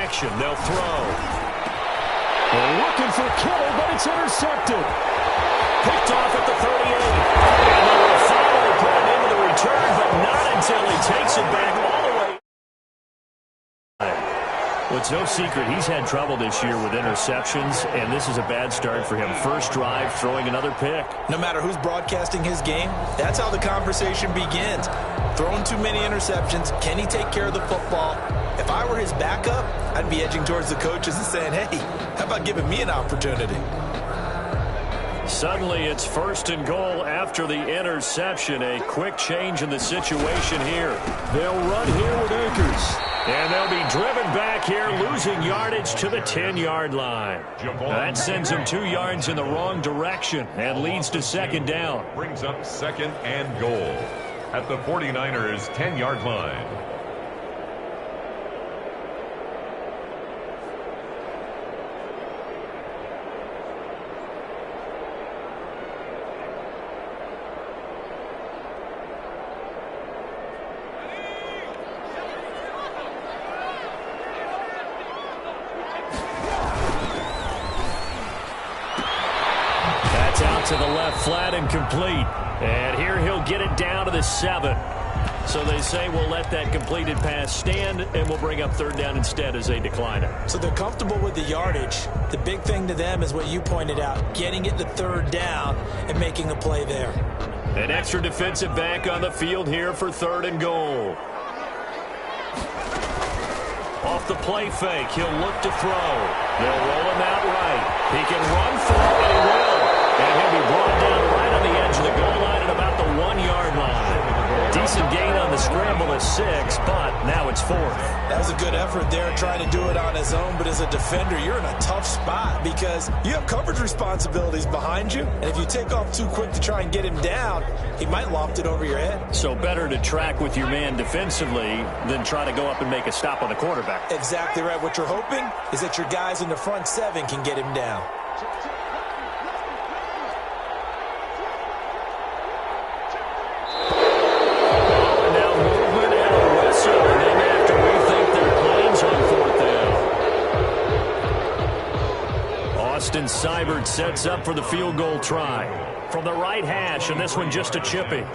action. They'll throw. They're looking for Kittle, but it's intercepted. Picked off at the 38. And they will finally put him into the return, but not until he takes it back all the way. Well, it's no secret he's had trouble this year with interceptions, and this is a bad start for him. First drive, throwing another pick. No matter who's broadcasting his game, that's how the conversation begins. Throwing too many interceptions, can he take care of the football? If I were his backup, I'd be edging towards the coaches and saying, hey, how about giving me an opportunity? Suddenly it's first and goal after the interception. A quick change in the situation here. They'll run here with Akers. And they'll be driven back here, losing yardage to the 10-yard line. That sends them 2 yards in the wrong direction and leads to second down. Brings up second and goal at the 49ers' 10-yard line. To the left, flat and complete. And here he'll get it down to the 7. So they say we'll let that completed pass stand, and we'll bring up third down instead as they decline it. So they're comfortable with the yardage. The big thing to them is what you pointed out, getting it to third down and making a play there. An extra defensive back on the field here for third and goal. Off the play fake, he'll look to throw. They'll roll him out right. He can run for it, and he will. And he'll be brought down right on the edge of the goal line at about the 1-yard line. Decent gain on the scramble at 6, but now it's 4th. That was a good effort there trying to do it on his own, but as a defender, you're in a tough spot because you have coverage responsibilities behind you, and if you take off too quick to try and get him down, he might loft it over your head. So better to track with your man defensively than try to go up and make a stop on the quarterback. Exactly right. What you're hoping is that your guys in the front 7 can get him down. Austin Seibert sets up for the field goal try. From the right hash, and this one just a chippy.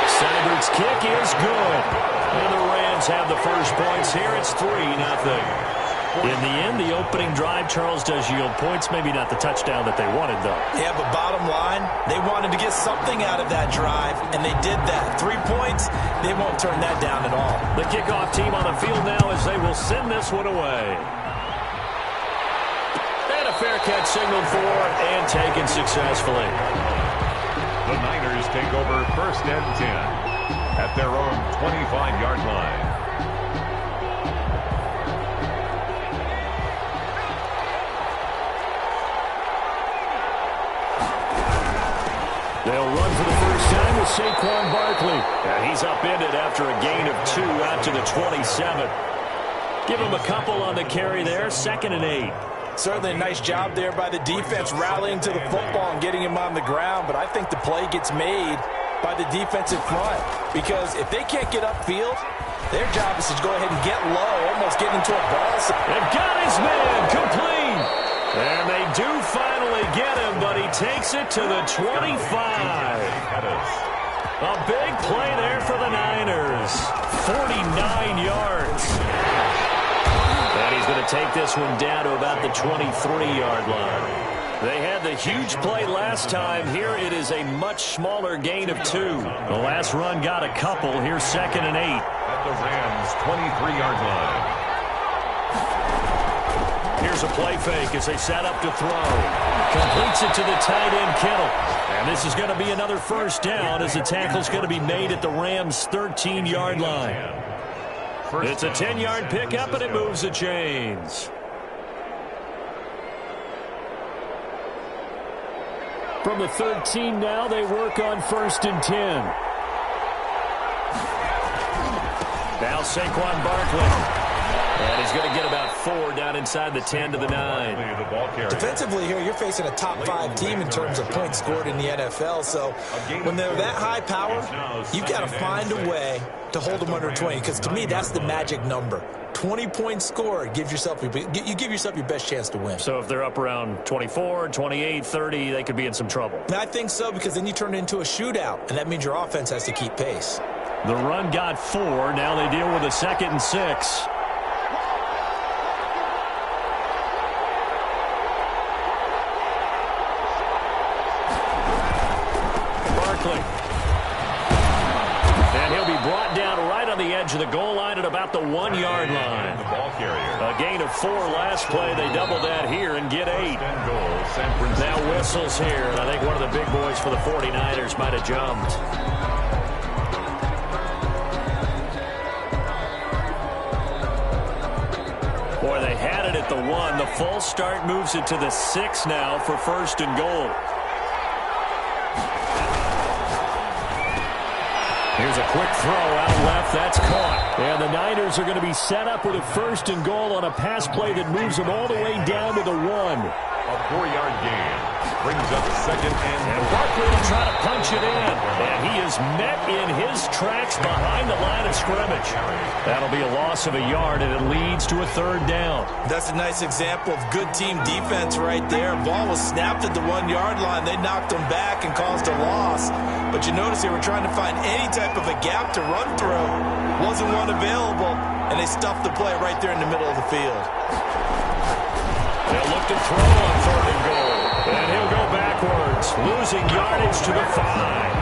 Seibert's kick is good. And the Rams have the first points here. It's 3-0. In the end, the opening drive, Charles, does yield points. Maybe not the touchdown that they wanted, though. Yeah, but bottom line, they wanted to get something out of that drive, and they did that. 3 points, they won't turn that down at all. The kickoff team on the field now as they will send this one away. And a fair catch signaled for and taken successfully. The Niners take over first and 10 at their own 25-yard line. They'll run for the first time with Saquon Barkley. And he's upended after a gain of 2 out to the 27. Give him a couple on the carry there. 2nd and 8. Certainly a nice job there by the defense rallying to the football and getting him on the ground. But I think the play gets made by the defensive front. Because if they can't get upfield, their job is to go ahead and get low, almost get into a ball. They've got his man complete. And they do finally get him, but he takes it to the 25. A big play there for the Niners. 49 yards. And he's going to take this one down to about the 23-yard line. They had the huge play last time. Here it is a much smaller gain of 2. The last run got a couple. Here's 2nd and 8. At the Rams' 23-yard line. Here's a play fake as they set up to throw. Completes it to the tight end, Kittle. And this is going to be another first down as the tackle's going to be made at the Rams' 13-yard line. It's a 10-yard pickup, and it moves the chains. From the 13 now, they work on 1st and 10. Now Saquon Barkley. And he's going to get about 4 down inside the 10 to the 9. The ball carrier. Defensively here, you're facing a top 5 team in terms of points scored in the NFL. So when they're that high power, you've got to find a way to hold them under 20, because to me, that's the magic number. 20 points scored, you give yourself your best chance to win. So if they're up around 24, 28, 30, they could be in some trouble. I think so, because then you turn it into a shootout, and that means your offense has to keep pace. The run got 4. Now they deal with a 2nd and 6. Barkley. And he'll be brought down right on the edge of the goal line at about the 1-yard line. The ball carrier. A gain of 4 last play. They double that here and get 8. Now whistles here, and I think one of the big boys for the 49ers might have jumped. Boy, they had it at the 1. The false start moves it to the 6 now for 1st and goal. Here's a quick throw out left. That's caught. And the Niners are going to be set up with a 1st and goal on a pass play that moves them all the way down to the 1. A 4-yard gain. Brings up 2nd and Barkley will try to punch it in. And he is met in his tracks behind the line of scrimmage. That'll be a loss of a yard, and it leads to a 3rd down. That's a nice example of good team defense right there. Ball was snapped at the 1-yard line. They knocked them back and caused a loss. But you notice they were trying to find any type of a gap to run through. Wasn't one available, and they stuffed the play right there in the middle of the field. They'll look to throw on 3rd and goal. And he'll go backwards, losing yardage to the 5.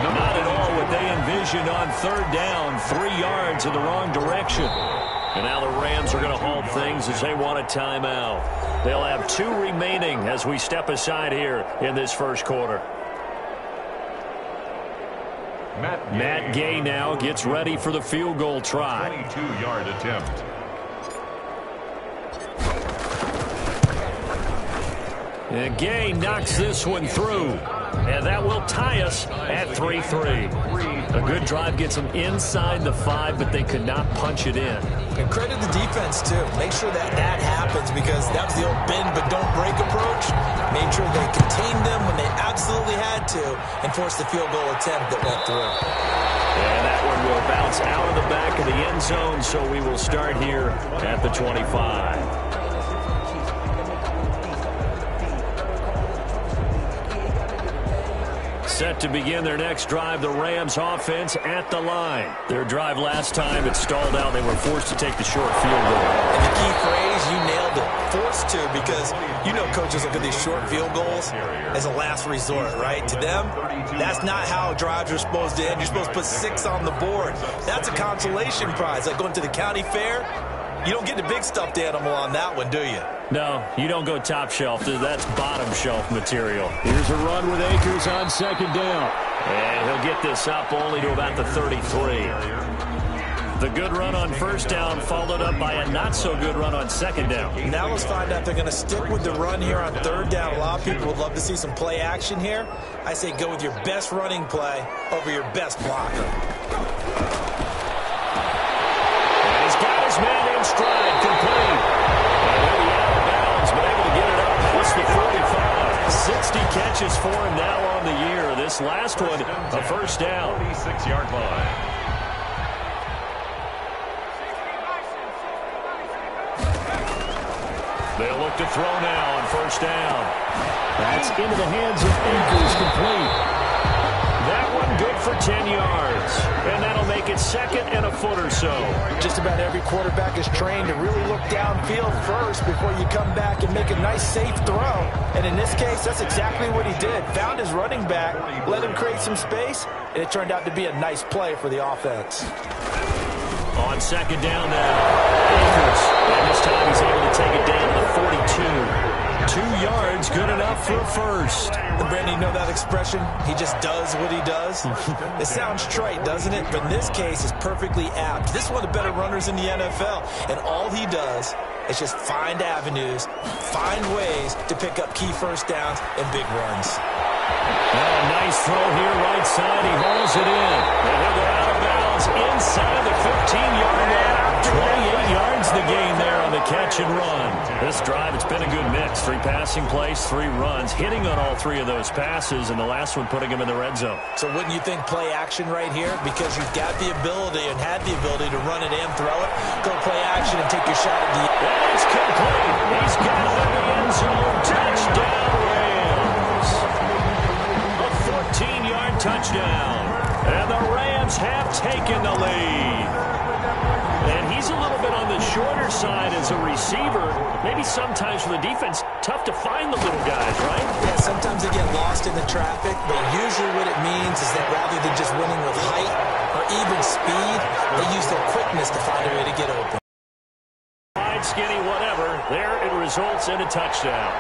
Not at all what they envisioned on 3rd down. 3 yards in the wrong direction. And now the Rams are going to hold things as they want a timeout. They'll have 2 remaining as we step aside here in this 1st quarter. Matt Gay now gets ready for the field goal try. 22-yard attempt. And Gay knocks this one through. And that will tie us at 3-3. A good drive gets them inside the 5, but they could not punch it in. And credit the defense, too. Make sure that happens, because that was the old bend but don't break approach. Made sure they contained them when they absolutely had to and forced the field goal attempt that went through. And that one will bounce out of the back of the end zone, so we will start here at the 25. Set to begin their next drive, the Rams offense at the line. Their drive last time, it stalled out. They were forced to take the short field goal. And the key phrase, you nailed it, forced to, because you know coaches look at these short field goals as a last resort, right? To them, that's not how drives are supposed to end. You're supposed to put 6 on the board. That's a consolation prize, like going to the county fair. You don't get the big stuffed animal on that one, do you? No, you don't go top shelf. That's bottom shelf material. Here's a run with Akers on 2nd down. And he'll get this up only to about the 33. The good run on 1st down followed up by a not-so-good run on 2nd down. Now let's find out if they're going to stick with the run here on 3rd down. A lot of people would love to see some play action here. I say go with your best running play over your best blocker. And he's got his man in stride, complete. And he'll be out of bounds, but able to get it up past the 45. 60 catches for him now on the year. This last one, a 1st down. 46-yard line. They'll look to throw now on 1st down. That's into the hands of Akers, complete. That one good for 10 yards. And that'll make it 2nd and a foot or so. Just about every quarterback is trained to really look downfield first before you come back and make a nice, safe throw. And in this case, that's exactly what he did. Found his running back, let him create some space, and it turned out to be a nice play for the offense. On 2nd down now, Akers. And this time he's able to take it down to the 42. 2 yards, good enough for a 1st. And Brandon, you know that expression? He just does what he does. It sounds trite, doesn't it? But in this case, it's perfectly apt. This is one of the better runners in the NFL. And all he does is just find avenues, find ways to pick up key 1st downs and big runs. Oh, nice throw here, right side. He hauls it in. And he'll go out of bounds inside the 15-yard line. 28 yards the gain there on the catch and run. This drive, it's been a good mix. 3 passing plays, 3 runs, hitting on all 3 of those passes, and the last one putting him in the red zone. So wouldn't you think play action right here? Because you've got the ability and had the ability to run it and throw it. Go play action and take your shot at the end. And it's complete. He's got it in the end zone. Touchdown, Rams. A 14-yard touchdown. And the Rams have taken the lead. And he's a little bit on the shorter side as a receiver. Maybe sometimes for the defense, tough to find the little guys, right? Yeah, sometimes they get lost in the traffic, but usually what it means is that rather than just winning with height or even speed, they use their quickness to find a way to get open. Wide, skinny, whatever. There it results in a touchdown.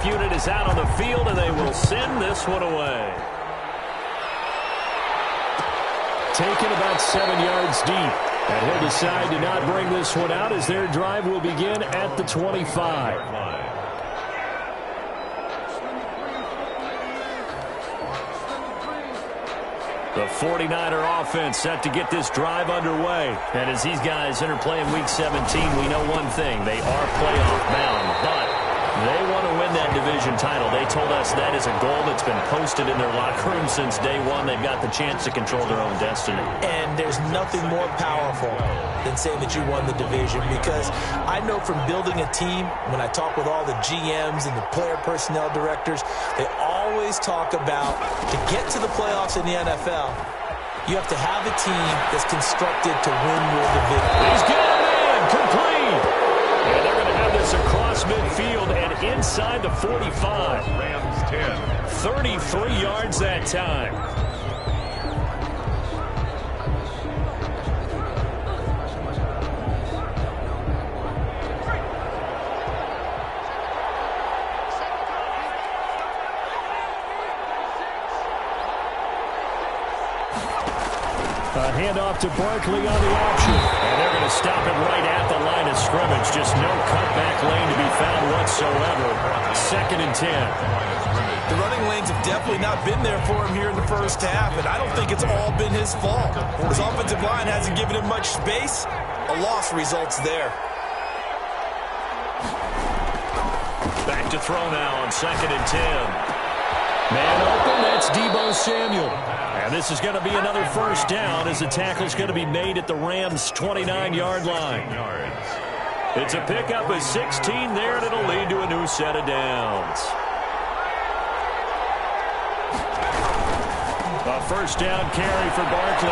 Unit is out on the field, and they will send this one away. Taken about 7 yards deep, and he'll decide to not bring this one out as their drive will begin at the 25. The 49er offense set to get this drive underway. And as these guys enter play in Week 17, we know one thing. They are playoff bound, but they want to win that division title. They told us that is a goal that's been posted in their locker room since day one. They've got the chance to control their own destiny. And there's nothing more powerful than saying that you won the division, because I know from building a team, when I talk with all the GMs and the player personnel directors, they always talk about to get to the playoffs in the NFL, you have to have a team that's constructed to win your division. He's got it in, complete. And they're going to have this across midfield and inside the 45. Rams 10. 33 yards that time. A handoff to Barkley on the option. And they're going to stop it right at the line of scrimmage. Just no cutback lane to be found whatsoever. 2nd and 10. The running lanes have definitely not been there for him here in the first half, and I don't think it's all been his fault. His offensive line hasn't given him much space. A loss results there. Back to throw now on 2nd and 10. Man open, that's Deebo Samuel. And this is going to be another first down as the tackle's going to be made at the Rams' 29-yard line. It's a pickup of 16 there, and it'll lead to a new set of downs. A first down carry for Barkley.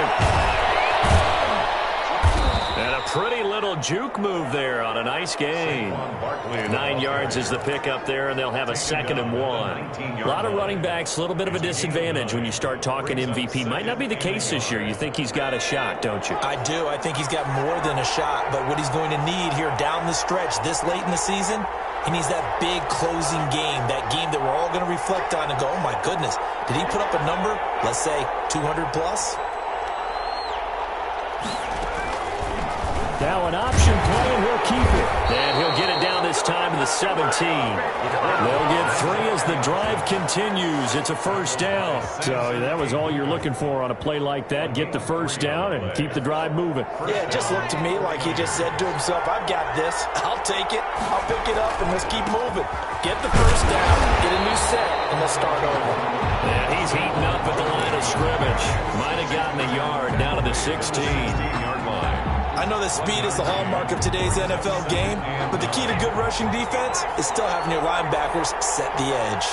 And a pretty little juke move there on a nice gain. 9 yards is the pickup there, and they'll have a 2nd and 1. A lot of running backs, a little bit of a disadvantage when you start talking MVP. Might not be the case this year. You think he's got a shot, don't you? I do. I think he's got more than a shot. But what he's going to need here down the stretch this late in the season, he needs that big closing game, that game that we're all going to reflect on and go, oh, my goodness, did he put up a number, let's say 200 plus? Now an option play, and he'll keep it. And he'll get it down this time to the 17. They'll get 3 as the drive continues. It's a first down. So that was all you're looking for on a play like that. Get the first down and keep the drive moving. Yeah, it just looked to me like he just said to himself, I've got this. I'll take it. I'll pick it up, and let's keep moving. Get the first down, get a new set, and let's start over. And he's heating up at the line of scrimmage. Might have gotten a yard down to the 16-yard line. I know that speed is the hallmark of today's NFL game, but the key to good rushing defense is still having your linebackers set the edge.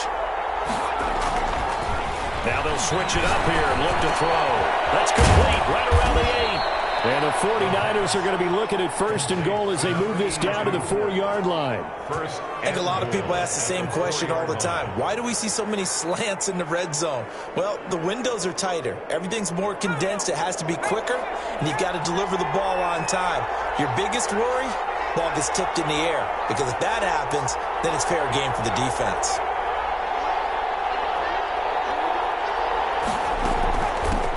Now they'll switch it up here and look to throw. That's complete right around the 8. And the 49ers are going to be looking at 1st and goal as they move this down to the 4-yard line. I think a lot of people ask the same question all the time. Why do we see so many slants in the red zone? Well, the windows are tighter. Everything's more condensed. It has to be quicker, and you've got to deliver the ball on time. Your biggest worry? Ball gets tipped in the air, because if that happens, then it's fair game for the defense.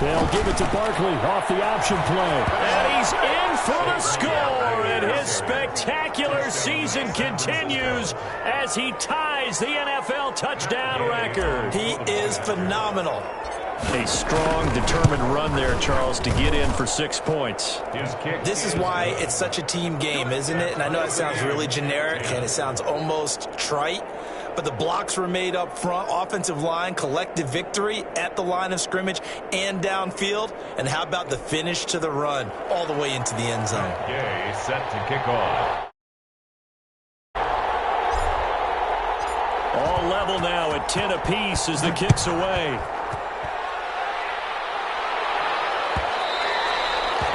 They'll give it to Barkley off the option play. And he's in for the score, and his spectacular season continues as he ties the NFL touchdown record. He is phenomenal. A strong, determined run there, Charles, to get in for 6 points. This is why it's such a team game, isn't it? And I know it sounds really generic, and it sounds almost trite, but the blocks were made up front, offensive line, collective victory at the line of scrimmage and downfield. And how about the finish to the run all the way into the end zone? Gay set to kick off. All level now at 10 apiece as the kick's away.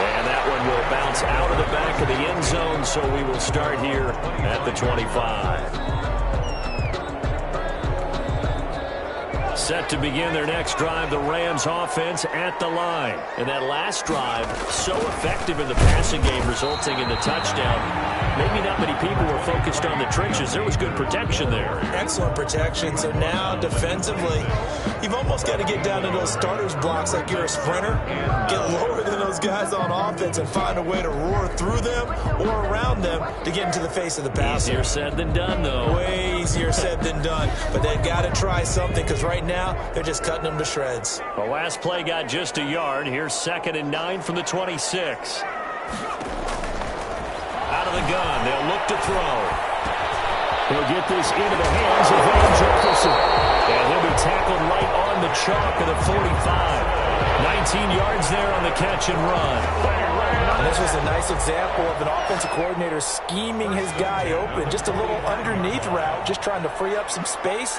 And that one will bounce out of the back of the end zone, so we will start here at the 25. Set to begin their next drive, the Rams offense at the line. And that last drive, so effective in the passing game, resulting in the touchdown. Maybe not many people were focused on the trenches. There was good protection there. Excellent protection. So now defensively, you've almost got to get down to those starters blocks like you're a sprinter. Get lower than those guys on offense and find a way to roar through them or around them to get into the face of the passer. Easier said than done, though. Way easier said than done. But they've got to try something because right now they're just cutting them to shreds. The last play got just a yard. Here's 2nd and 9 from the 26. Out of the gun, they'll look to throw. He'll get this into the hands of Van Jefferson. And he'll be tackled right on the chalk of the 45. 19 yards there on the catch and run. And this was a nice example of an offensive coordinator scheming his guy open. Just a little underneath route, just trying to free up some space.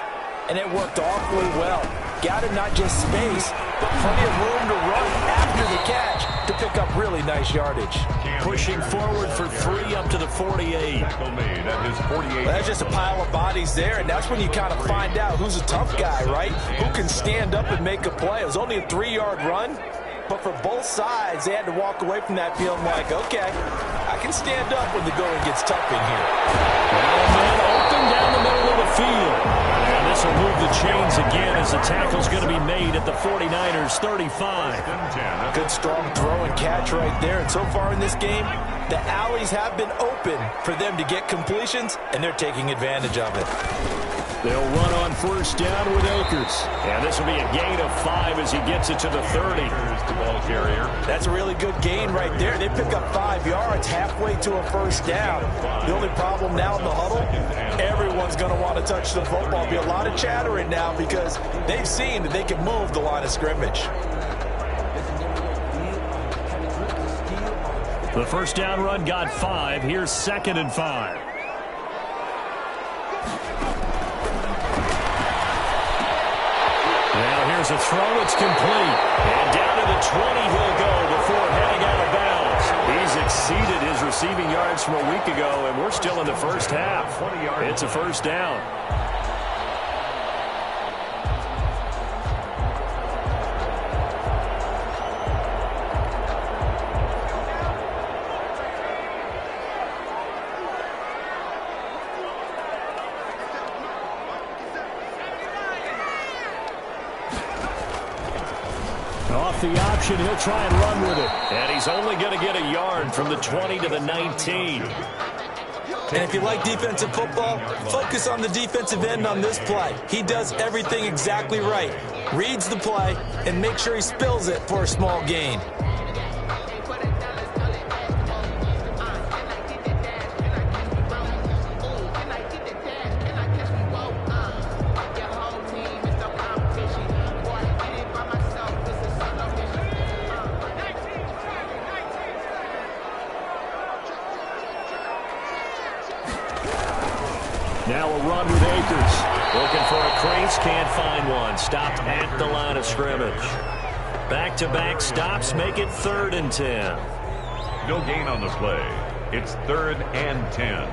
And it worked awfully well. Got him not just space, but plenty of room to run after the catch to pick up really nice yardage. Pushing forward for 3 up to the 48. Tackle made at his 48. That's just a pile of bodies there, and that's when you kind of find out who's a tough guy, right? Who can stand up and make a play. It was only a 3-yard run, but for both sides, they had to walk away from that feeling like, okay, I can stand up when the going gets tough in here. And then open down the middle of the field. And this will move the chains again as the tackle's going to be made at the 49ers 35. Good strong throw and catch right there. And so far in this game, the alleys have been open for them to get completions, and they're taking advantage of it. They'll run on 1st down with Akers. And this will be a gain of 5 as he gets it to the 30. Here's the ball carrier. That's a really good gain right there. They pick up 5 yards halfway to a 1st down. The only problem now in the huddle, everyone's going to want to touch the football. There'll be a lot of chattering now because they've seen that they can move the line of scrimmage. The 1st down run got 5. Here's 2nd and 5. Now here's a throw. It's complete. And down to the 20 he'll go before heading out of bounds. He's exceeded his receiving yards from a week ago, and we're still in the 1st half. It's a 1st down. Off the option, he'll try and run with it. And he's only going to get a yard from the 20 to the 19. And if you like defensive football, focus on the defensive end on this play. He does everything exactly right. Reads the play and makes sure he spills it for a small gain. Now a run with Akers. Looking for a crease, can't find one. Stopped at the line of scrimmage. Back-to-back stops make it 3rd and 10. No gain on the play. It's 3rd and 10.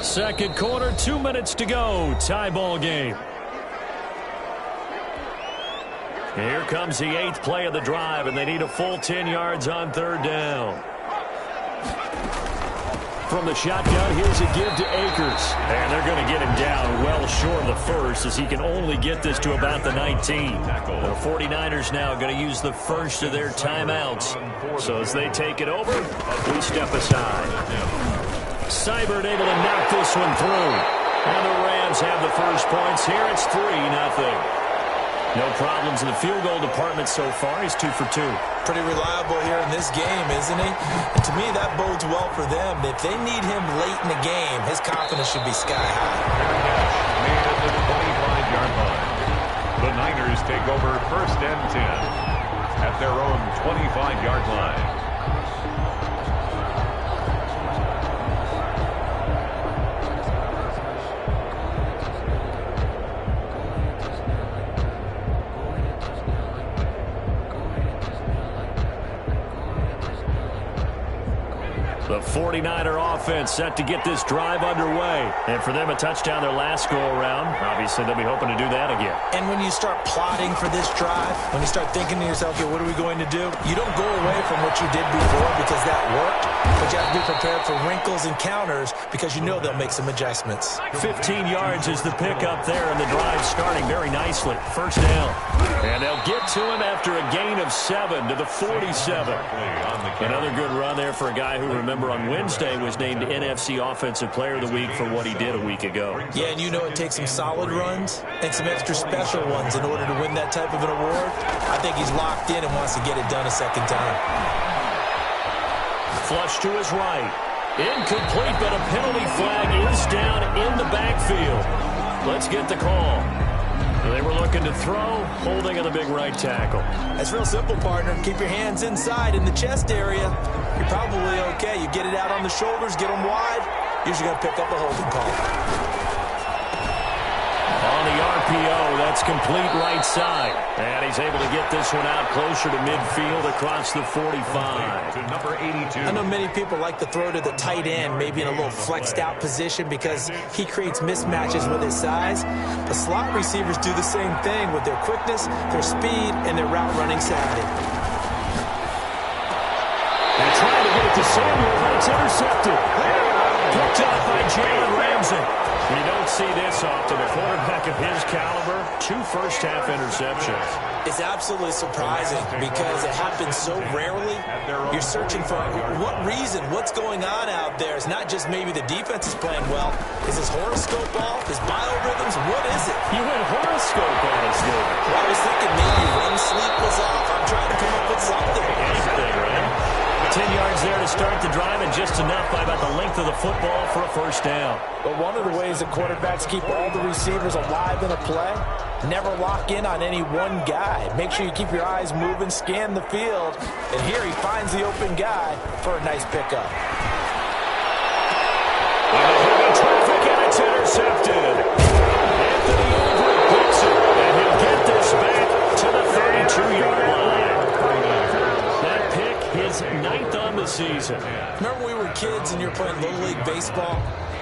Second quarter, 2 minutes to go. Tie ball game. Here comes the 8th play of the drive, and they need a full 10 yards on 3rd down. from the shotgun. Here's a give to Akers. And they're going to get him down well short of the first as he can only get this to about the 19. The 49ers now going to use the first of their timeouts. So as they take it over, we step aside. Seibert able to knock this one through. And the Rams have the first points here. It's 3-0. No problems in the field goal department so far. He's 2 for 2. Pretty reliable here in this game, isn't he? And to me, that bodes well for them. If they need him late in the game, his confidence should be sky high. Made at the 25-yard line. The Niners take over first and 10 at their own 25-yard line. The 49er offense set to get this drive underway. And for them, a touchdown their last go-around. Obviously, they'll be hoping to do that again. And when you start plotting for this drive, when you start thinking to yourself, okay, what are we going to do? You don't go away from what you did before because that worked. But you have to be prepared for wrinkles and counters because you know they'll make some adjustments. 15 yards is the pickup there, and the drive starting very nicely. First down. And they'll get to him after a gain of 7 to the 47. Another good run there for a guy who, remember, on Wednesday was named NFC Offensive Player of the Week for what he did a week ago. Yeah, and you know it takes some solid runs and some extra special ones in order to win that type of an award. I think he's locked in and wants to get it done a second time. Flush to his right. Incomplete, but a penalty flag is down in the backfield. Let's get the call. They were looking to throw, holding on the big right tackle. That's real simple, partner. Keep your hands inside in the chest area. You're probably okay. You get it out on the shoulders, get them wide. Usually going to pick up the holding call. On the RPO, that's complete right side. And he's able to get this one out closer to midfield across the 45. To number 82. I know many people like to throw to the tight end, maybe in a little flexed out position because he creates mismatches with his size. The slot receivers do the same thing with their quickness, their speed, and their route running savvy. And trying to get it to Samuel, but it's intercepted. Picked up by Jalen Ramsey. You don't see this often. A quarterback of his caliber, 2 first-half interceptions. It's absolutely surprising because it happens so rarely. You're searching for what reason, what's going on out there. It's not just maybe the defense is playing well. Is his horoscope off? His biorhythms? What is it? You went horoscope on us, dude. Well, I was thinking maybe REM sleep was off. I'm trying to come up with something. Anything, right? 10 yards there to start the drive, and just enough by about the length of the football for a first down. But one of the ways that quarterbacks keep all the receivers alive in a play, never lock in on any one guy. Make sure you keep your eyes moving, scan the field, and here he finds the open guy for a nice pickup. Traffic, and it's intercepted. Anthony Everett picks it, and he'll get this back to the 32-yard line. That pick, his 9th on the season. Remember we were kids and you were playing Little League Baseball,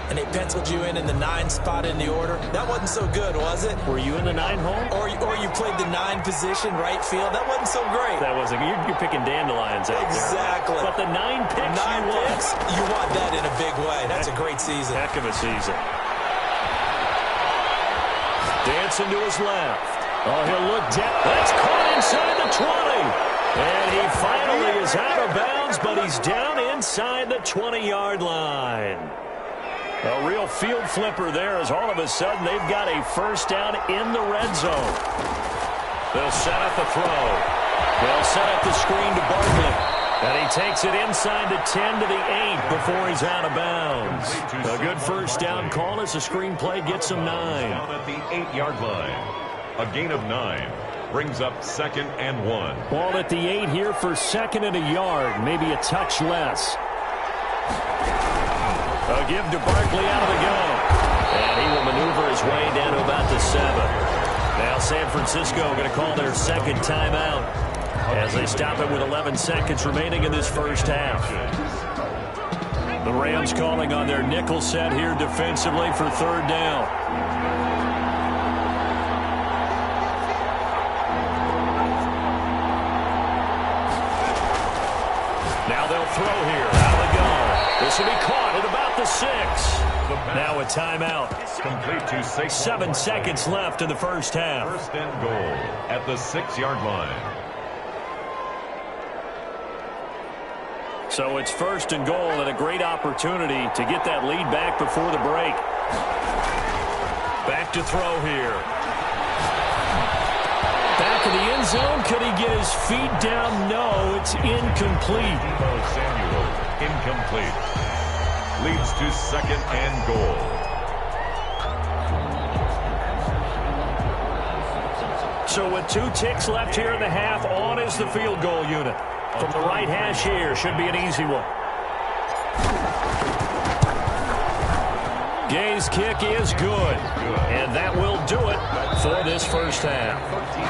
and they penciled you in the 9 spot in the order? That wasn't so good, was it? Were you in the 9 hole? Or you played the 9 position, right field? That wasn't so great. That wasn't. You're picking dandelions out Exactly. there. But the 9 picks 9 you picks, you want that in a big way. That's a great season. Heck of a season. Dancing to his left. Oh, he'll look down. That's caught inside the 20. And he finally is out of bounds, but he's down inside the 20-yard line. A real field flipper there as all of a sudden they've got a first down in the red zone. They'll set up the throw. They'll set up the screen to Barkley. And he takes it inside the 10 to the 8 before he's out of bounds. A good first down call as the screenplay gets him 9. Down at the 8-yard line. A gain of 9 brings up 2nd and 1. Ball at the 8 here for 2nd and a yard, maybe a touch less. A give to Barkley out of the gun. And he will maneuver his way down to about the 7. Now San Francisco going to call their second timeout as they stop it with 11 seconds remaining in this first half. The Rams calling on their nickel set here defensively for 3rd down. Now they'll throw here. Out of the gun. This will be caught at about the 6. Now a timeout. Complete to Saquon. 7 seconds left in the first half. First and goal at the 6-yard line. So it's first and goal and a great opportunity to get that lead back before the break. Back to throw here. Back in the end zone. Could he get his feet down? No, it's incomplete. Samuel, incomplete. Leads to second and goal. So with 2 ticks left here in the half, on is the field goal unit. From the right hash here, should be an easy one. Gay's kick is good. And that will do it for this first half.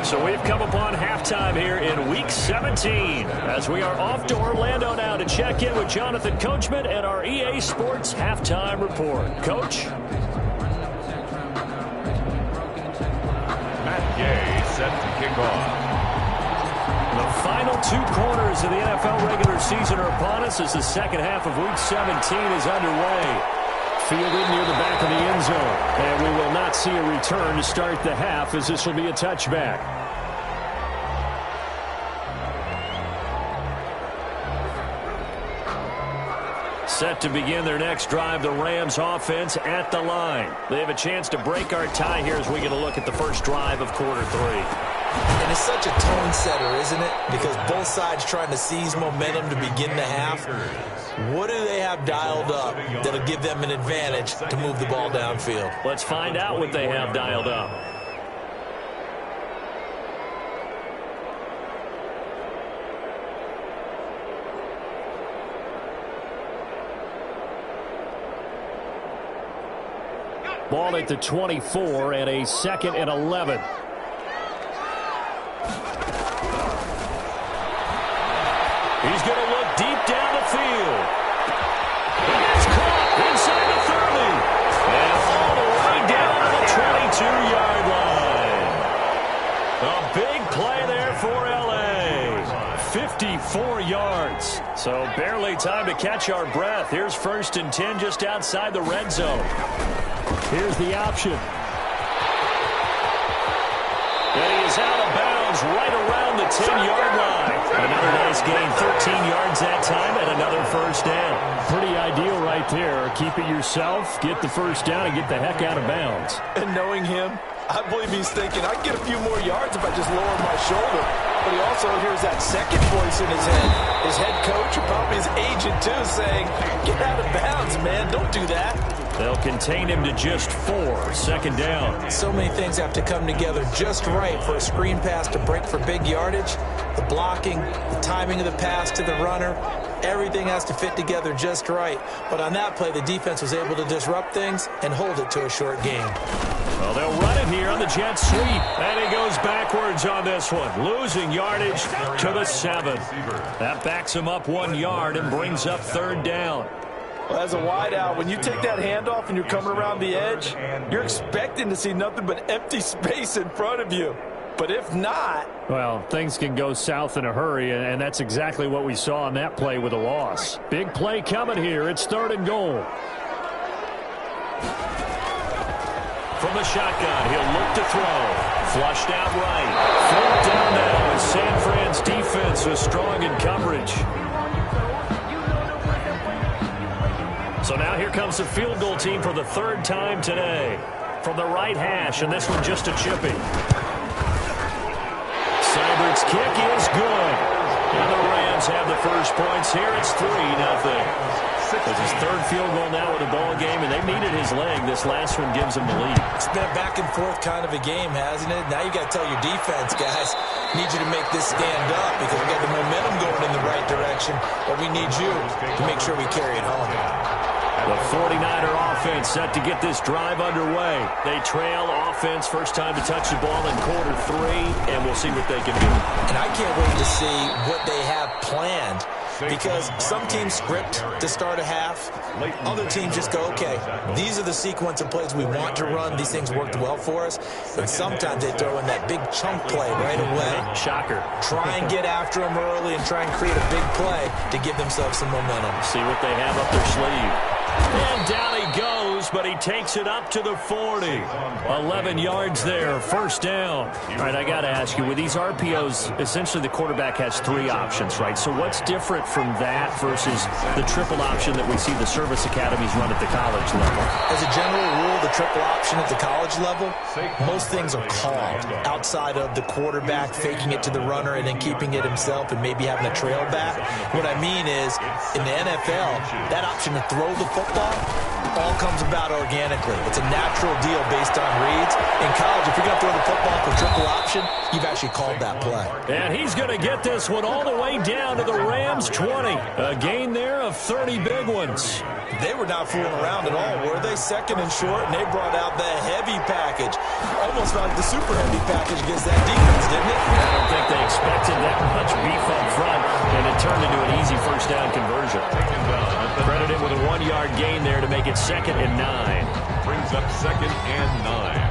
So we've come upon halftime here in Week 17 as we are off to Orlando now to check in with Jonathan Coachman and our EA Sports Halftime Report. Coach? Matt Gay set to kick off. The final 2 quarters of the NFL regular season are upon us as the second half of Week 17 is underway. Fielded near the back of the end zone. And we will not see a return to start the half as this will be a touchback. Set to begin their next drive, the Rams offense at the line. They have a chance to break our tie here as we get a look at the first drive of quarter 3. And it's such a tone setter, isn't it? Because both sides trying to seize momentum to begin the half. What do they have dialed up that'll give them an advantage to move the ball downfield? Let's find out what they have dialed up. Ball at the 24 and a 2nd and 11. He's going to look deep down the field. It's caught inside the 30. And all the way down to the 22-yard line. A big play there for L.A. 54 yards. So barely time to catch our breath. Here's 1st and 10 just outside the red zone. Here's the option. And he is out of bounds right around the 10-yard line. Another nice gain, 13 yards that time, and another first down. Pretty ideal right there. Keep it yourself, get the first down, and get the heck out of bounds. And knowing him, I believe he's thinking, I can get a few more yards if I just lower my shoulder. But he also hears that second voice in his head. His head coach, or probably his agent too, saying, get out of bounds, man, don't do that. They'll contain him to just 4, second down. So many things have to come together just right for a screen pass to break for big yardage. The blocking, the timing of the pass to the runner, everything has to fit together just right. But on that play, the defense was able to disrupt things and hold it to a short game. Well, they'll run it here on the jet sweep. And he goes backwards on this one, losing yardage to the 7. That backs him up 1 yard and brings up 3rd down. Well, as a wideout, when you take that handoff and you're coming around the edge, you're expecting to see nothing but empty space in front of you. But if not... Well, things can go south in a hurry, and that's exactly what we saw on that play with a loss. Big play coming here. It's 3rd and goal. From the shotgun, he'll look to throw. Flushed out right. 4th down now as San Fran's defense is strong in coverage. So now here comes the field goal team for the 3rd time today. From the right hash, and this one just a chipping. Seibert's kick is good. And the Rams have the first points here. It's 3-0. It's his 3rd field goal now with the ball game, and they needed his leg. This last one gives him the lead. It's been a back-and-forth kind of a game, hasn't it? Now you got to tell your defense, guys, need you to make this stand up because we got the momentum going in the right direction, but we need you to make sure we carry it home. The 49er offense set to get this drive underway. They trail offense, first time to touch the ball in quarter 3, and we'll see what they can do. And I can't wait to see what they have planned because some teams script to start a half. Other teams just go, okay, these are the sequence of plays we want to run. These things worked well for us. And sometimes they throw in that big chunk play right away. Shocker. Try and get after them early and try and create a big play to give themselves some momentum. See what they have up their sleeve. And down he goes, but he takes it up to the 40. 11 yards there, first down. All right, I got to ask you, with these RPOs, essentially the quarterback has 3 options, right? So what's different from that versus the triple option that we see the service academies run at the college level? As a general rule, the triple option at the college level, most things are called outside of the quarterback faking it to the runner and then keeping it himself and maybe having a trail back. What I mean is, in the NFL, that option to throw the football all comes about organically. It's a natural deal based on reads. In college, if you're going to throw the football for triple option, you've actually called that play. And he's going to get this one all the way down to the Rams' 20. A gain there of 30 big ones. They were not fooling around at all, were they? Second and short, and they brought out the heavy package. Almost like the super heavy package against that defense, didn't it? I don't think they expected that much beef up front, and it turned into an easy first down conversion. Credited with a 1-yard gain there to make it 2nd and 9. Brings up 2nd and 9.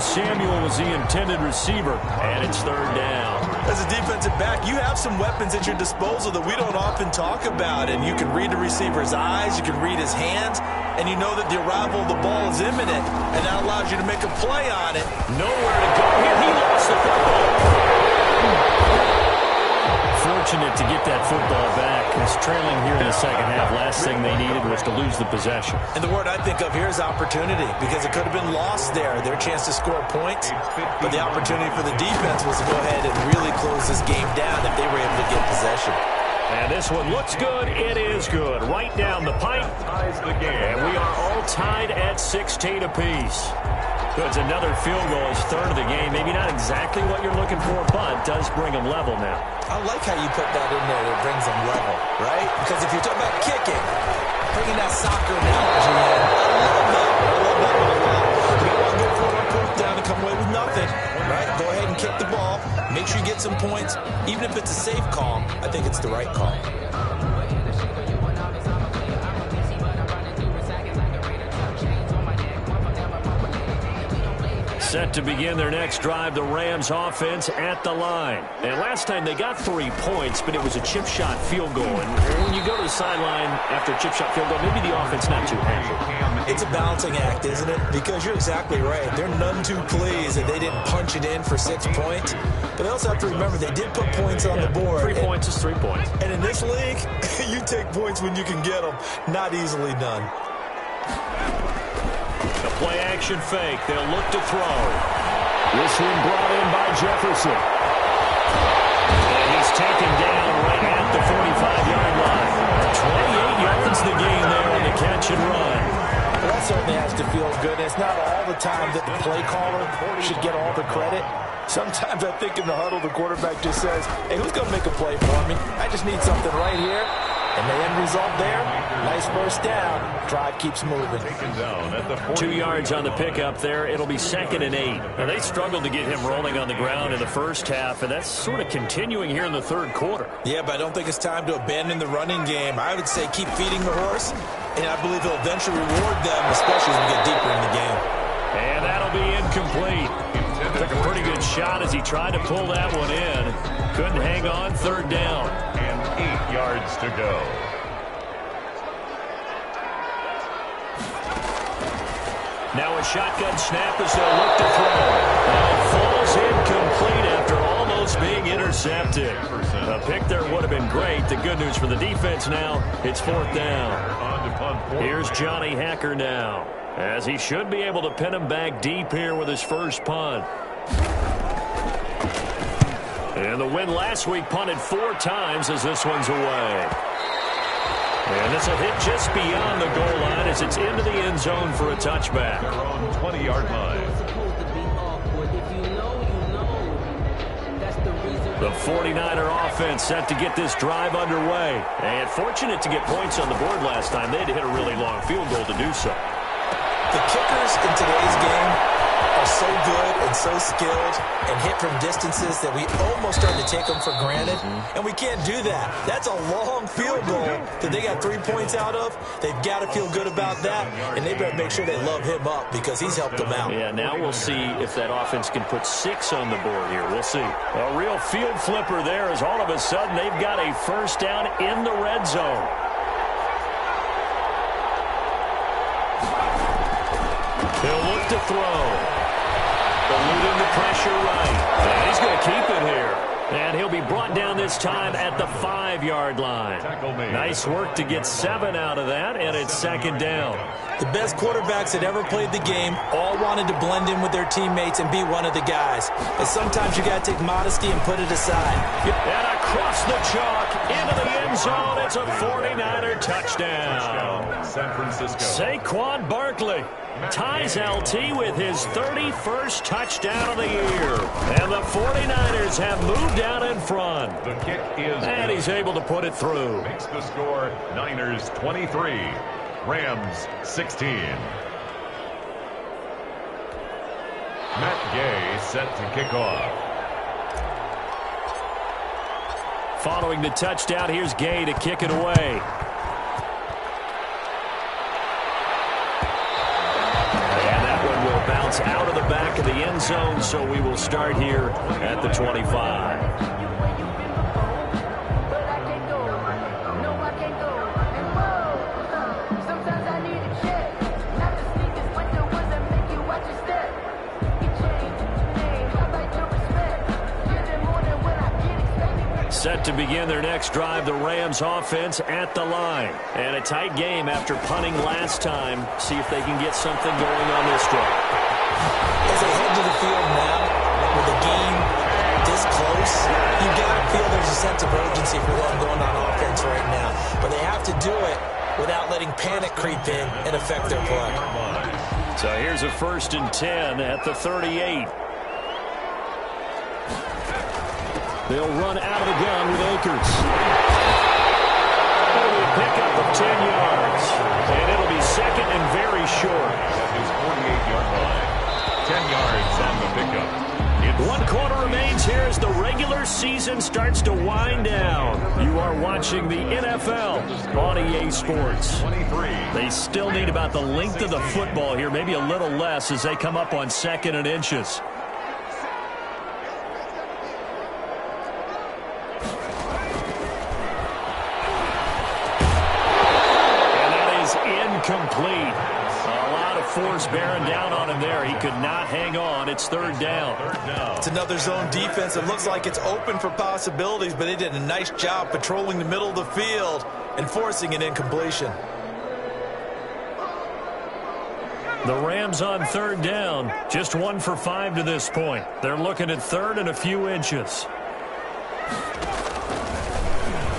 Samuel was the intended receiver, and it's 3rd down. As a defensive back, you have some weapons at your disposal that we don't often talk about, and you can read the receiver's eyes, you can read his hands, and you know that the arrival of the ball is imminent, and that allows you to make a play on it. Nowhere to go here. He lost the football. Fortunate to get that football back. It's trailing here in the second half. Last thing they needed was to lose the possession. And the word I think of here is opportunity, because it could have been lost there. Their chance to score points, but the opportunity for the defense was to go ahead and really close this game down if they were able to get possession. And this one looks good. It is good. Right down the pipe. And we are all tied at 16 apiece. It's another field goal, his 3rd of the game. Maybe not exactly what you're looking for, but does bring them level now. I like how you put that in there. It brings them level, right? Because if you're talking about kicking, bringing that soccer analogy in, I love that. You don't want to go for one fourth down and come away with nothing, right? Go ahead and kick the ball. Make sure you get some points. Even if it's a safe call, I think it's the right call. Set to begin their next drive, the Rams offense at the line. And last time they got 3 points, but it was a chip shot field goal. And when you go to the sideline after a chip shot field goal, maybe the offense not too happy. It's a balancing act, isn't it? Because you're exactly right. They're none too pleased that they didn't punch it in for 6 points. But they also have to remember they did put points on the board. 3 points is 3 points. And in this league, you take points when you can get them. Not easily done. The play action fake. They'll look to throw. This one brought in by Jefferson. And he's taken down right at the 45-yard line. 28 yards the gain there on the catch and run. Well, that certainly has to feel good. It's not all the time that the play caller should get all the credit. Sometimes I think in the huddle, the quarterback just says, hey, who's going to make a play for me? I just need something right here. And the end result there, nice first down. Drive keeps moving. 2 yards on the pickup there. It'll be 2nd and 8. Now, they struggled to get him rolling on the ground in the first half, and that's sort of continuing here in the 3rd quarter. Yeah, but I don't think it's time to abandon the running game. I would say keep feeding the horse, and I believe he'll eventually reward them, especially as we get deeper in the game. And that'll be incomplete. Took a pretty good shot as he tried to pull that one in. Couldn't hang on. 3rd down. And 8 yards to go. Now a shotgun snap as they'll look to throw. And it falls incomplete after almost being intercepted. A pick there would have been great. The good news for the defense now, it's 4th down. Here's Johnny Hacker now, as he should be able to pin him back deep here with his first punt. And the win last week punted 4 times as this one's away. And this will hit just beyond the goal line as it's into the end zone for a touchback. Their own 20-yard line. The 49er offense set to get this drive underway. And fortunate to get points on the board last time. They had to hit a really long field goal to do so. The kickers in today's game are so good and so skilled and hit from distances that we almost start to take them for granted. And we can't do that. That's a long field goal that they got 3 points out of. They've got to feel good about that, and they better make sure they love him up because he's helped them out. Yeah, now we'll see if that offense can put 6 on the board here. We'll see. A real field flipper there as all of a sudden they've got a first down in the red zone. He'll look to throw. Eluding the pressure right. And he's going to keep it here. And he'll be brought down this time at the 5-yard line. Nice work to get 7 out of that, and it's second down. The best quarterbacks that ever played the game all wanted to blend in with their teammates and be one of the guys. But sometimes you got to take modesty and put it aside. And across the chalk, into the end zone, it's a 49er touchdown. San Francisco. Saquon Barkley ties LT with his 31st touchdown of the year. And the 49ers have moved out in front. The kick is And he's able to put it through. Makes the score Niners 23, Rams 16. Matt Gay set to kick off. Following the touchdown, here's Gay to kick it away. And that one will bounce out of the back of the end zone, so we will start here at the 25. Set to begin their next drive, the Rams offense at the line. And a tight game after punting last time. See if they can get something going on this drive. As they head to the field now, with the game this close, you've got to feel there's a sense of urgency for them going on offense right now. But they have to do it without letting panic creep in and affect their play. So here's a 1st and 10 at the 38. They'll run out of the gun with Akers. It'll be a pickup of 10 yards. And it'll be second and very short. At his 48-yard line. 10 yards on the pickup. One quarter remains here as the regular season starts to wind down. You are watching the NFL on EA Sports. 23. They still need about the length of the football here, maybe a little less as they come up on 2nd and inches. Complete. A lot of force bearing down on him there. He could not hang on. It's 3rd down. It's another zone defense. It looks like it's open for possibilities, but they did a nice job patrolling the middle of the field and forcing an incompletion. The Rams on 3rd down. Just 1 for 5 to this point. They're looking at 3rd and a few inches.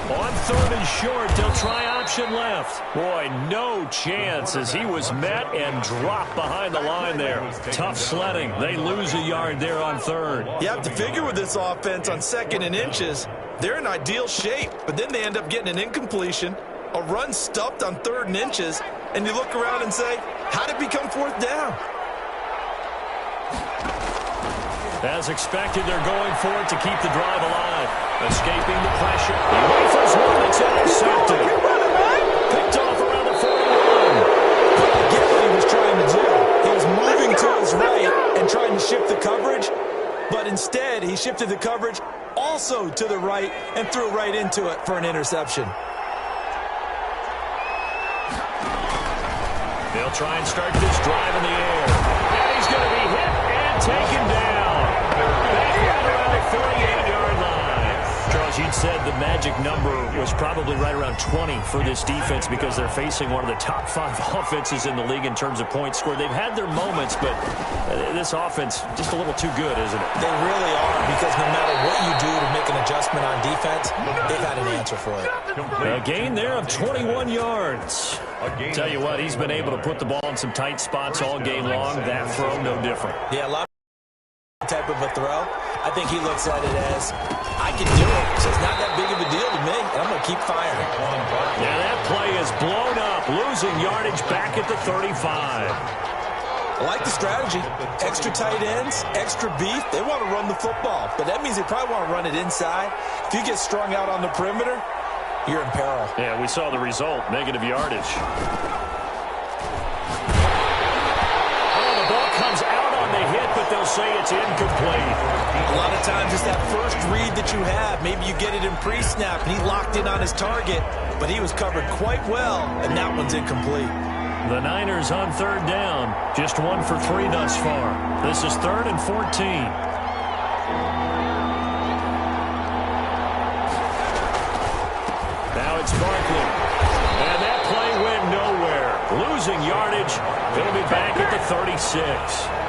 On 3rd and short, they'll try option left. Boy, no chance as he was met and dropped behind the line there. Tough sledding. They lose a yard there on 3rd. You have to figure with this offense on 2nd and inches, they're in ideal shape, but then they end up getting an incompletion, a run stuffed on 3rd and inches, and you look around and say, how did it become 4th down? As expected, they're going for it to keep the drive alive. Escaping the pressure. He wafers one. It's intercepted. Picked off around the 41. I get what he was trying to do. He was moving to his right and trying to shift the coverage, but instead he shifted the coverage also to the right and threw right into it for an interception. They'll try and start this drive in the air. And he's going to be hit and taken down. Back right around the 38-yard line. Throws As you'd said, the magic number was probably right around 20 for this defense because they're facing one of the top 5 offenses in the league in terms of points scored. They've had their moments, but this offense just a little too good, isn't it? They really are, because no matter what you do to make an adjustment on defense, they've had an answer for it. A gain there of 21 yards. Tell you what, he's been able to put the ball in some tight spots all game long. That throw, no different. Yeah, a lot of type of a throw. I think he looks at it as, I can do it, so it's not that big of a deal to me, and I'm going to keep firing. Yeah, that play is blown up, losing yardage back at the 35. I like the strategy. Extra tight ends, extra beef. They want to run the football, but that means they probably want to run it inside. If you get strung out on the perimeter, you're in peril. Yeah, we saw the result, negative yardage. Oh, the ball comes out on the hit, but they'll say it's incomplete. A lot of times it's that first read that you have. Maybe you get it in pre-snap, and he locked in on his target, but he was covered quite well, and that one's incomplete. The Niners on third down. Just 1 for 3 thus far. This is 3rd and 14. Now it's Barkley. And that play went nowhere. Losing yardage. It'll be back at the 36.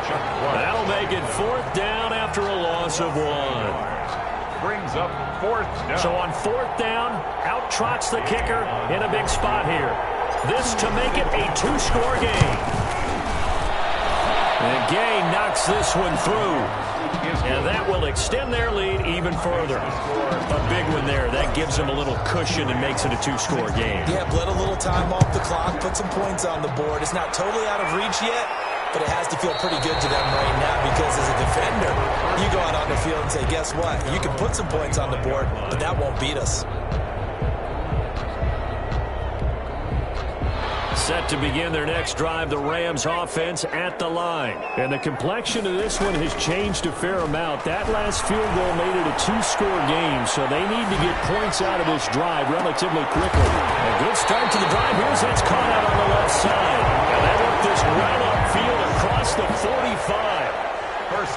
That'll make it 4th down after a loss of 1. Brings up 4th down. So on 4th down, out trots the kicker in a big spot here. This to make it a 2-score game. And Gay knocks this one through. And that will extend their lead even further. A big one there. That gives them a little cushion and makes it a 2-score game. Yeah, bled a little time off the clock, put some points on the board. It's not totally out of reach yet, but it has to feel pretty good to them right now, because as a defender, you go out on the field and say, guess what? You can put some points on the board, but that won't beat us. Set to begin their next drive, the Rams offense at the line. And the complexion of this one has changed a fair amount. That last field goal made it a 2-score game, so they need to get points out of this drive relatively quickly. A good start to the drive. Here's that's caught out on the left side. And they work this right upfield across the 45.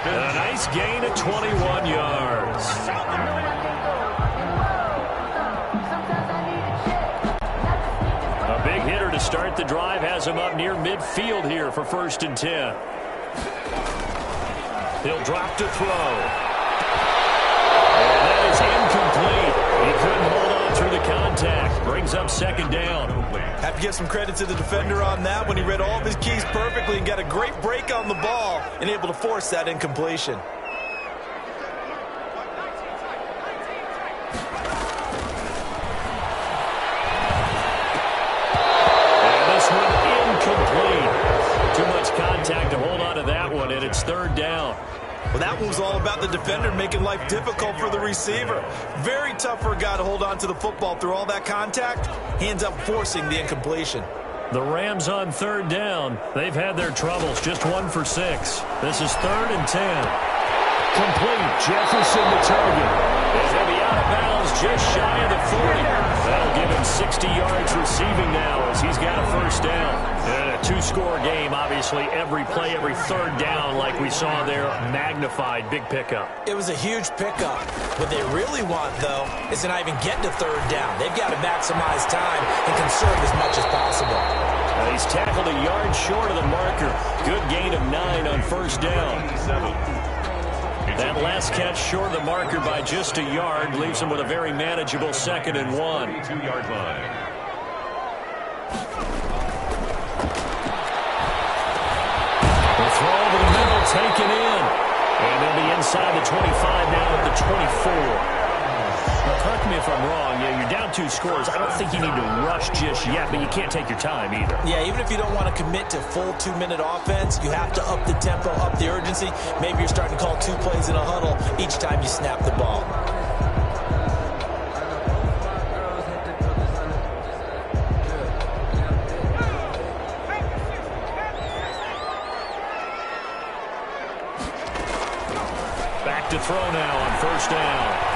A nice gain of 21 yards. A big hitter to start the drive has him up near midfield here for 1st and 10. He'll drop to throw. And that is incomplete. He couldn't hold on through the contact. Brings up 2nd down. Have to give some credit to the defender on that when he read all of his keys perfectly and got a great break on the ball and able to force that incompletion. Too much contact to hold on to that one, and it's 3rd down. Well, that one was all about the defender making life difficult for the receiver. Very tough for a guy to hold on to the football through all that contact. He ends up forcing the incompletion. The Rams on 3rd down. They've had their troubles. Just 1 for 6. This is 3rd and 10. Complete. Jefferson the target. He'll be out of bounds just shy of the 40. That'll give him 60 yards receiving now as he's got a 1st down. And a 2-score game, obviously. Every play, every 3rd down, like we saw there, magnified. Big pickup. It was a huge pickup. What they really want, though, is to not even get to 3rd down. They've got to maximize time and conserve as much as possible. He's tackled a yard short of the marker. Good gain of 9 on 1st down. That last catch short of the marker by just a yard leaves him with a very manageable 2nd and 1. 2-yard line. The throw over the middle, taken in. And they'll be inside the 25 now at the 24. Now, correct me if I'm wrong. Yeah, you're down 2 scores. I don't think you need to rush just yet, but you can't take your time either. Yeah, even if you don't want to commit to full 2-minute offense, you have to up the tempo, up the urgency. Maybe you're starting to call 2 plays in a huddle each time you snap the ball. Back to throw now on 1st down.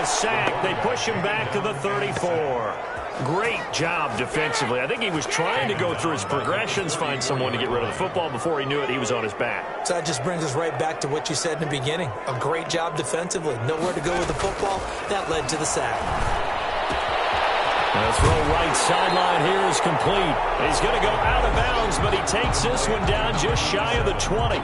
Sack. They push him back to the 34. Great job defensively. I think he was trying to go through his progressions, find someone to get rid of the football. Before he knew it, he was on his back. So that just brings us right back to what you said in the beginning. A great job defensively. Nowhere to go with the football. That led to the sack. The throw right sideline here is complete. He's going to go out of bounds, but he takes this one down just shy of the 20.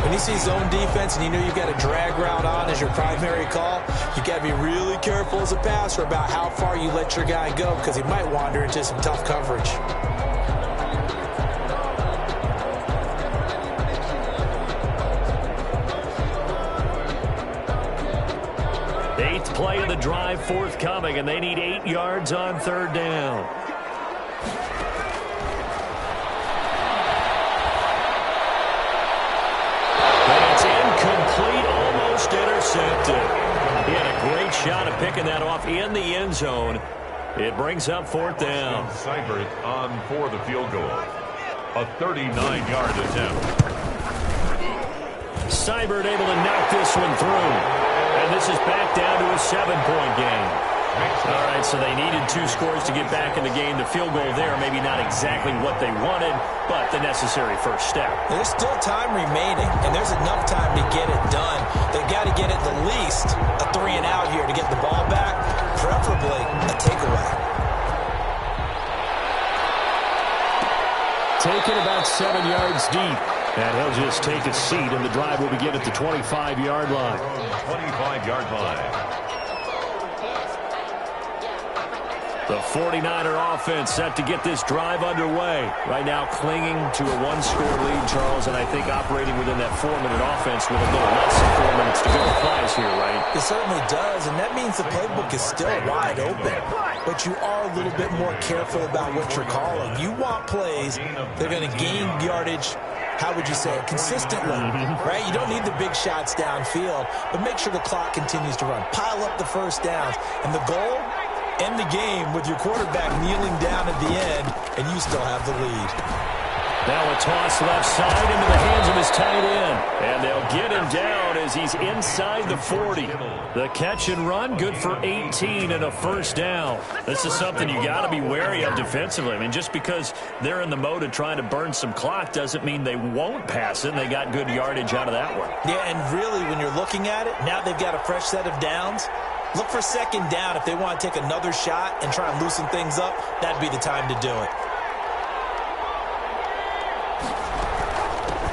When you see zone defense and you know you've got a drag route on as your primary call, you got to be really careful as a passer about how far you let your guy go because he might wander into some tough coverage. Eighth play of the drive forthcoming, and they need 8 yards on third down. Almost intercepted. He had a great shot at picking that off in the end zone. It brings up fourth down. Seibert on for the field goal. A 39-yard attempt. Seibert able to knock this one through. And this is back down to a 7-point game. All right, so they needed 2 scores to get back in the game. The field goal there, maybe not exactly what they wanted, but the necessary first step. There's still time remaining, and there's enough time to get it done. They've got to get at the least a 3-and-out here to get the ball back, preferably a takeaway. Taken about 7 yards deep. And he'll just take a seat, and the drive will begin at the 25-yard line. 25-yard line. The 49er offense set to get this drive underway. Right now clinging to a 1-score lead, Charles, and I think operating within that 4-minute offense with a little less than 4 minutes to go applies here, right? It certainly does, and that means the playbook is still wide open. But you are a little bit more careful about what you're calling. You want plays that are going to gain yardage, how would you say it, consistently, right? You don't need the big shots downfield, but make sure the clock continues to run. Pile up the first downs, and the goal, end the game with your quarterback kneeling down at the end, and you still have the lead. Now a toss left side into the hands of his tight end. And they'll get him down as he's inside the 40. The catch and run, good for 18 and a first down. This is something you got to be wary of defensively. I mean, just because they're in the mode of trying to burn some clock doesn't mean they won't pass it. And they got good yardage out of that one. Yeah, and really, when you're looking at it, now they've got a fresh set of downs. Look for second down if they want to take another shot and try and loosen things up. That'd be the time to do it.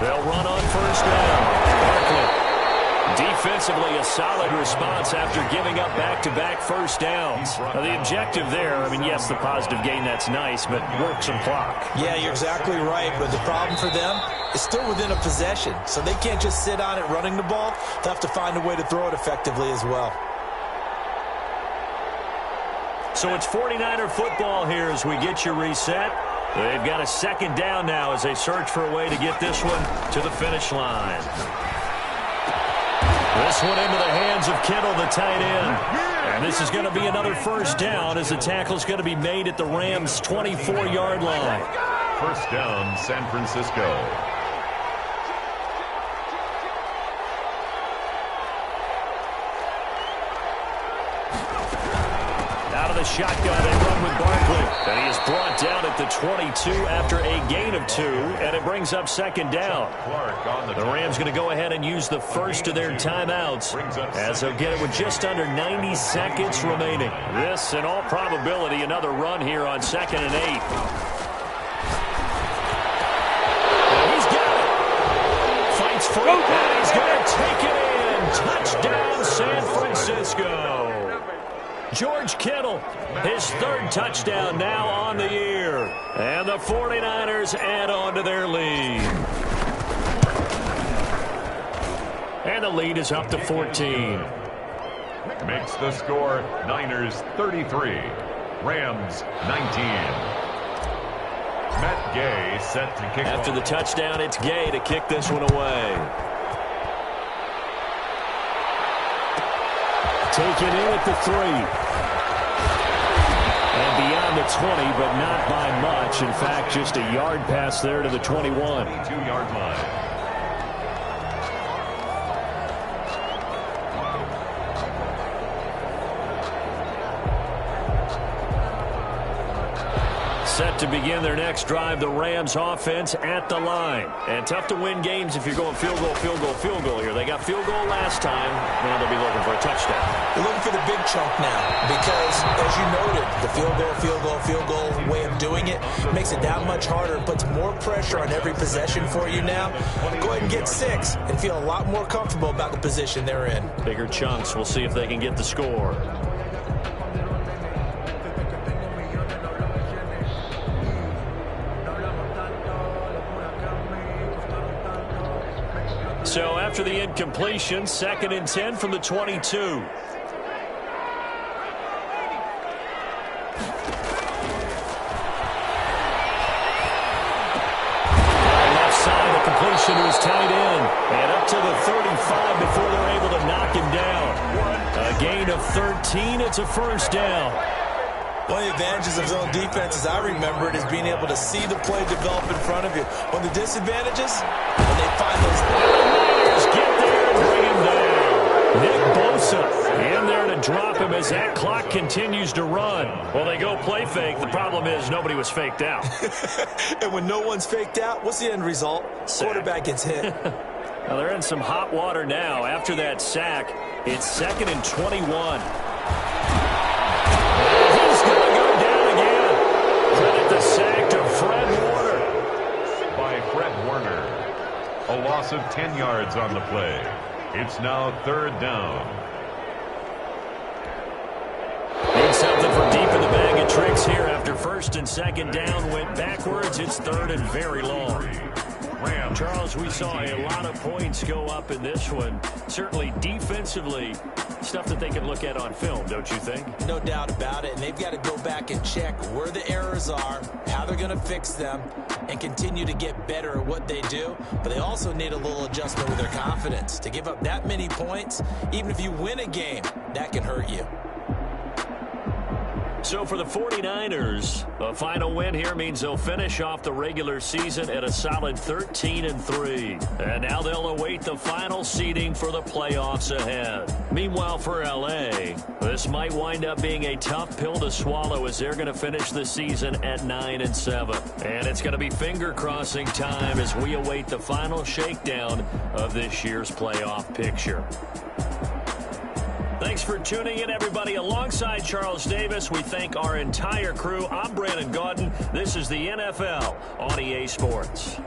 They'll run on first down. Barkley. Defensively, a solid response after giving up back-to-back first downs. Now, the objective there, I mean, yes, the positive gain, that's nice, but work some clock. Yeah, you're exactly right, but the problem for them is still within a possession, so they can't just sit on it running the ball. They'll have to find a way to throw it effectively as well. So it's 49er football here as we get you reset. They've got a second down now as they search for a way to get this one to the finish line. This one into the hands of Kittle, the tight end. And this is going to be another first down as the tackle's going to be made at the Rams' 24-yard line. First down, San Francisco. The shotgun and run with Barkley. And he is brought down at the 22 after a gain of 2, and it brings up second down. The Rams going to go ahead and use the first of their timeouts as they'll get it with just under 90 seconds remaining. This, in all probability, another run here on 2nd and 8. And he's got it. Fights for it, and he's going to take it in. Touchdown, San Francisco. George Kittle, his 3rd touchdown now on the year. And the 49ers add on to their lead. And the lead is up to 14. Makes the score Niners 33, Rams 19. Matt Gay set to kick After off. the touchdown, it's Gay to kick this one away. Taken in at the 3. And beyond the 20, but not by much. In fact, just a yard pass there to the 21. 2-yard line. set to begin their next drive, the Rams offense at the line. And tough to win games if you're going field goal, field goal, field goal here. They got field goal last time. Now they'll be looking for a touchdown. They're looking for the big chunk now because, as you noted, the field goal way of doing it makes it that much harder and puts more pressure on every possession for you now. Go ahead and get 6 and feel a lot more comfortable about the position they're in. Bigger chunks. We'll see if they can get the score. So after the incompletion, 2nd and 10 from the 22. Left side, a completion to his tight end. And up to the 35 before they're able to knock him down. A gain of 13. It's a first down. One of the advantages of zone defense, as I remember it, is being able to see the play develop in front of you. One of the disadvantages, when they find those... Get there and bring him down. Nick Bosa in there to drop him as that clock continues to run. Well, they go play fake. The problem is nobody was faked out. And when no one's faked out, what's the end result? Sack. Quarterback gets hit. Well, they're in some hot water now. After that sack, it's 2nd and 21. He's going to go down again. Credit the sack to Fred Warner. By Fred Warner. A loss of 10 yards on the play. It's now 3rd down. Need something for deep in the bag of tricks here. After 1st and 2nd down went backwards, it's 3rd and very long. Charles, we saw a lot of points go up in this one. Certainly defensively, stuff that they can look at on film, don't you think? No doubt about it. And they've got to go back and check where the errors are, how they're going to fix them, and continue to get better at what they do. But they also need a little adjustment with their confidence. To give up that many points, even if you win a game, that can hurt you. So for the 49ers, a final win here means they'll finish off the regular season at a solid 13-3. And now they'll await the final seeding for the playoffs ahead. Meanwhile, for L.A., this might wind up being a tough pill to swallow as they're going to finish the season at 9-7. And it's going to be finger-crossing time as we await the final shakedown of this year's playoff picture. Thanks for tuning in, everybody. Alongside Charles Davis, we thank our entire crew. I'm Brandon Gaudin. This is the NFL on EA Sports.